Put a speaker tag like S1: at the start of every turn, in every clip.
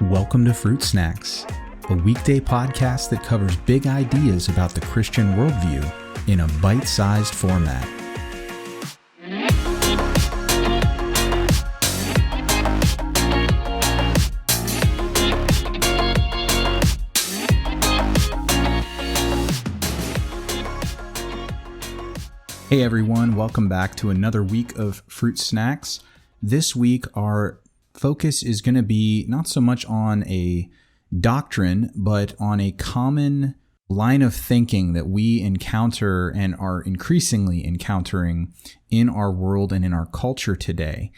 S1: Welcome to Fruit Snacks, a weekday podcast that covers big ideas about the Christian worldview in a bite-sized format. Hey everyone, welcome back to another week of Fruit Snacks. This week our focus is going to be not so much on a doctrine, but on a common line of thinking that we encounter and are increasingly encountering in our world and in our culture today.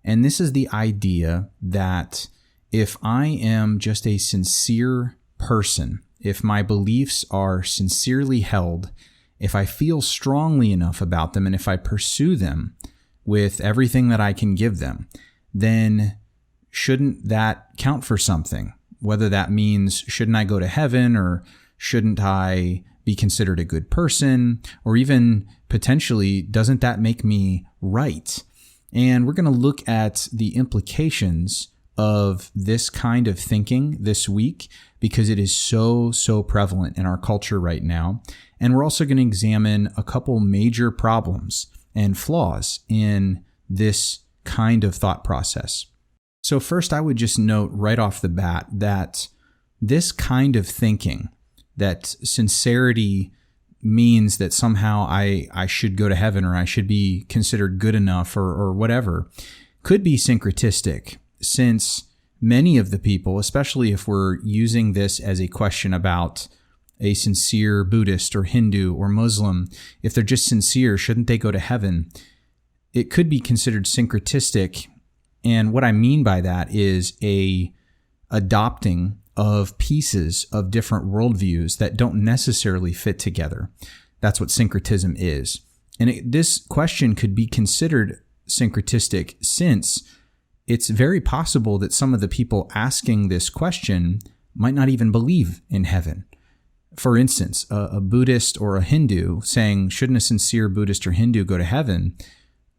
S1: And this is the idea that if I am just a sincere person, if my beliefs are sincerely held, if I feel strongly enough about them, and if I pursue them with everything that I can give them, then shouldn't that count for something? Whether that means, shouldn't I go to heaven, or shouldn't I be considered a good person, or even potentially, doesn't that make me right? And we're going to look at the implications of this kind of thinking this week, because it is so prevalent in our culture right now. And we're also going to examine a couple major problems and flaws in this kind of thought process. So first, I would just note right off the bat that this kind of thinking, that sincerity means that somehow I should go to heaven, or I should be considered good enough, or whatever, could be syncretistic, since many of the people, especially if we're using this as a question about a sincere Buddhist or Hindu or Muslim, if they're just sincere, shouldn't they go to heaven? It could be considered syncretistic. And what I mean by that is a adopting of pieces of different worldviews that don't necessarily fit together. That's what syncretism is. And this question could be considered syncretistic, since it's very possible that some of the people asking this question might not even believe in heaven. For instance, a Buddhist or a Hindu saying, shouldn't a sincere Buddhist or Hindu go to heaven?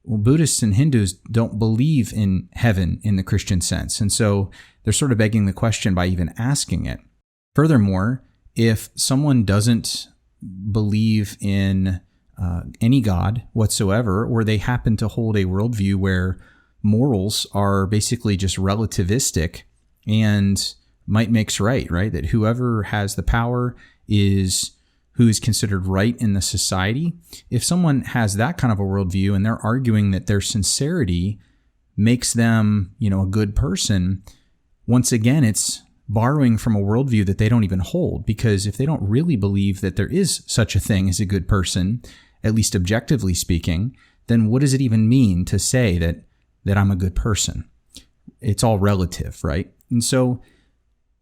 S1: Well, Buddhists and Hindus don't believe in heaven in the Christian sense. And so they're sort of begging the question by even asking it. Furthermore, if someone doesn't believe in any God whatsoever, or they happen to hold a worldview where morals are basically just relativistic and might makes right? That whoever has the power is who is considered right in the society. If someone has that kind of a worldview and they're arguing that their sincerity makes them, a good person, once again, it's borrowing from a worldview that they don't even hold, because if they don't really believe that there is such a thing as a good person, at least objectively speaking, then what does it even mean to say that I'm a good person? It's all relative, right? And so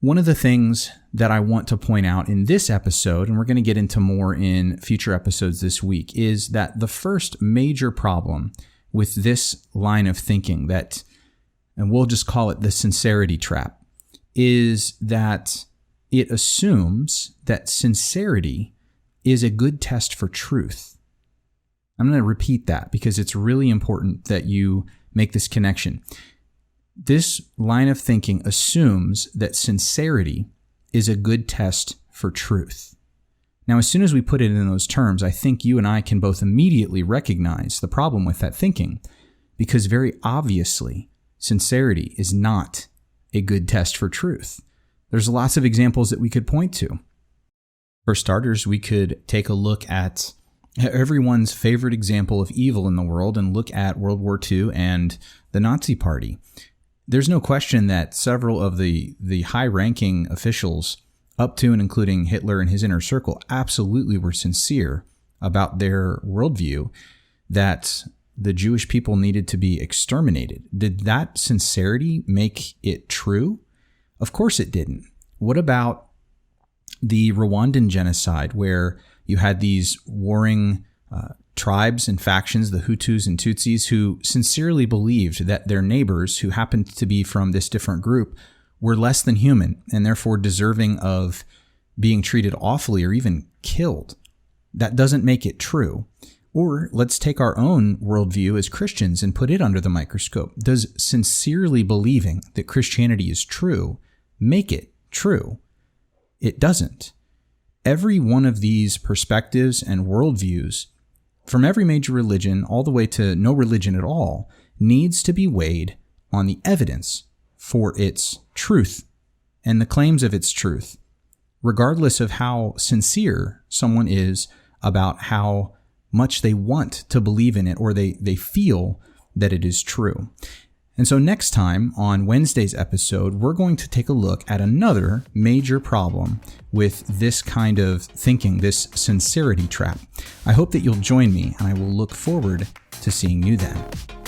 S1: one of the things that I want to point out in this episode, and we're going to get into more in future episodes this week, is that the first major problem with this line of thinking, and we'll just call it the sincerity trap, is that it assumes that sincerity is a good test for truth. I'm going to repeat that because it's really important that you make this connection. This line of thinking assumes that sincerity is a good test for truth. Now, as soon as we put it in those terms, I think you and I can both immediately recognize the problem with that thinking, because very obviously, sincerity is not a good test for truth. There's lots of examples that we could point to. For starters, we could take a look at everyone's favorite example of evil in the world and look at World War II and the Nazi Party. There's no question that several of the high-ranking officials, up to and including Hitler and his inner circle, absolutely were sincere about their worldview that the Jewish people needed to be exterminated. Did that sincerity make it true? Of course it didn't. What about the Rwandan genocide, where you had these warring tribes and factions, the Hutus and Tutsis, who sincerely believed that their neighbors, who happened to be from this different group, were less than human and therefore deserving of being treated awfully or even killed? That doesn't make it true. Or let's take our own worldview as Christians and put it under the microscope. Does sincerely believing that Christianity is true make it true. It doesn't. Every one of these perspectives and worldviews, from every major religion all the way to no religion at all, needs to be weighed on the evidence for its truth and the claims of its truth, regardless of how sincere someone is about how much they want to believe in it or they feel that it is true. And so next time on Wednesday's episode, we're going to take a look at another major problem with this kind of thinking, this sincerity trap. I hope that you'll join me, and I will look forward to seeing you then.